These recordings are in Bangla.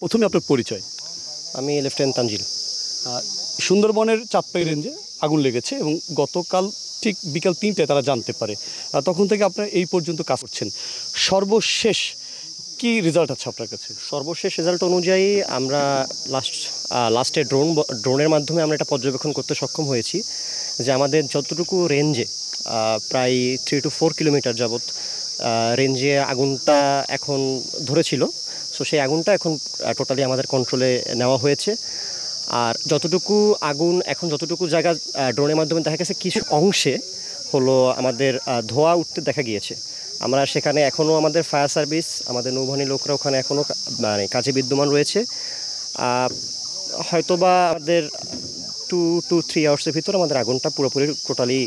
প্রথমে আপনার পরিচয়। আমি লেফটেন্যান্ট তানজিল। সুন্দরবনের চাঁদপাই রেঞ্জে আগুন লেগেছে এবং গতকাল ঠিক বিকাল ৩টায় তারা জানতে পারে। তখন থেকে আপনারা এই পর্যন্ত কাজ করছেন। সর্বশেষ কি রেজাল্ট আছে আপনার কাছে? সর্বশেষ রেজাল্ট অনুযায়ী আমরা লাস্টে ড্রোনের মাধ্যমে আমরা এটা পর্যবেক্ষণ করতে সক্ষম হয়েছি যে আমাদের যতটুকু রেঞ্জে প্রায় 3 to 4 কিলোমিটার যাবৎ রেঞ্জে আগুনটা এখন ধরেছিল, সো সেই আগুনটা এখন টোটালি আমাদের কন্ট্রোলে নেওয়া হয়েছে। আর যতটুকু আগুন এখন যতটুকু জায়গা ড্রোনের মাধ্যমে দেখা গেছে কিছু অংশে হলো আমাদের ধোঁয়া উঠতে দেখা গিয়েছে। আমরা সেখানে এখনও আমাদের ফায়ার সার্ভিস, আমাদের নৌবাহিনীর লোকরা ওখানে এখনও মানে কাজে বিদ্যমান রয়েছে। হয়তোবা আমাদের 2 to 3 আওয়ার্সের ভিতর আমাদের আগুনটা পুরোপুরি টোটালি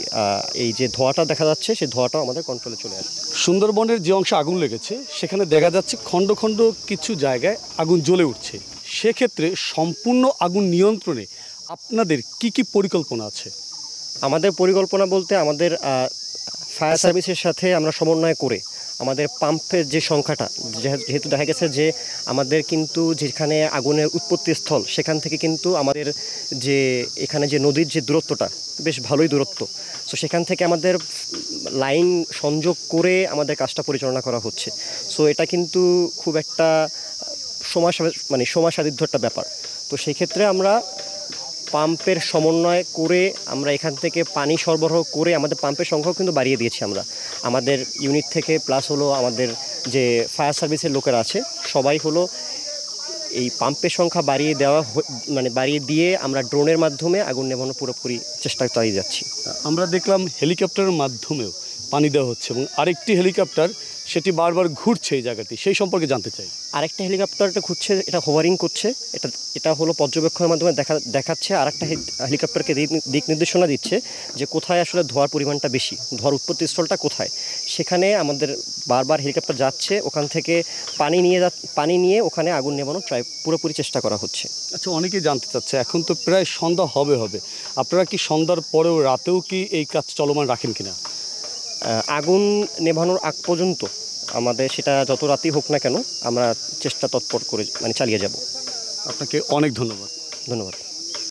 এই যে ধোঁয়াটা দেখা যাচ্ছে সেই ধোঁয়াটাও আমাদের কন্ট্রোলে চলে আসবে। সুন্দরবনের যে অংশে আগুন লেগেছে সেখানে দেখা যাচ্ছে খণ্ড খণ্ড কিছু জায়গায় আগুন জ্বলে উঠছে। সেক্ষেত্রে সম্পূর্ণ আগুন নিয়ন্ত্রণে আপনাদের কি কি পরিকল্পনা আছে? আমাদের পরিকল্পনা বলতে আমাদের ফায়ার সার্ভিসের সাথে আমরা সমন্বয় করে আমাদের পাম্পের যে সংখ্যাটা, যেহেতু দেখা গেছে যে আমাদের কিন্তু যেখানে আগুনের উৎপত্তি স্থল সেখান থেকে কিন্তু আমাদের যে এখানে যে নদীর যে দূরত্বটা বেশ ভালোই দূরত্ব, সো সেখান থেকে আমাদের লাইন সংযোগ করে আমাদের কাজটা পরিচালনা করা হচ্ছে। সো এটা কিন্তু খুব একটা সময় সাধিদ্ধ একটা ব্যাপার। তো সেই ক্ষেত্রে আমরা পাম্পের সমন্বয় করে আমরা এখান থেকে পানি সরবরাহ করে আমাদের পাম্পের সংখ্যাও কিন্তু বাড়িয়ে দিয়েছি আমরা আমাদের ইউনিট থেকে, প্লাস হলো আমাদের যে ফায়ার সার্ভিসের লোকেরা আছে সবাই হলো এই পাম্পের সংখ্যা বাড়িয়ে দিয়ে আমরা ড্রোনের মাধ্যমে আগুন নেভানো পুরোপুরি চেষ্টা চালিয়ে যাচ্ছি। আমরা দেখলাম হেলিকপ্টারের মাধ্যমেও পানি দেওয়া হচ্ছে এবং আরেকটি হেলিকপ্টার সেটি বারবার ঘুরছে এই জায়গাটি, সেই সম্পর্কে জানতে চাই। আরেকটা হেলিকপ্টারটা ঘুরছে, এটা হোভারিং করছে, এটা হলো পর্যবেক্ষণের মাধ্যমে দেখাচ্ছে। আরেকটা হেলিকপ্টারকে দিক নির্দেশনা দিচ্ছে যে কোথায় আসলে ধোঁয়ার পরিমাণটা বেশি, ধোঁয়ার উৎপত্তিস্থলটা কোথায়। সেখানে আমাদের বারবার হেলিকপ্টার যাচ্ছে, ওখান থেকে পানি নিয়ে ওখানে আগুন নেভানোর পুরোপুরি চেষ্টা করা হচ্ছে। আচ্ছা, অনেকেই জানতে চাচ্ছে এখন তো প্রায় সন্ধ্যা হবে, আপনারা কি সন্ধ্যার পরেও রাতেও কি এই কাজ চলমান রাখেন কিনা? আগুন নেভানোর আগ পর্যন্ত আমাদের সেটা যত রাতেই হোক না কেন আমরা চেষ্টা তৎপর করে চালিয়ে যাব। আপনাকে অনেক ধন্যবাদ। ধন্যবাদ।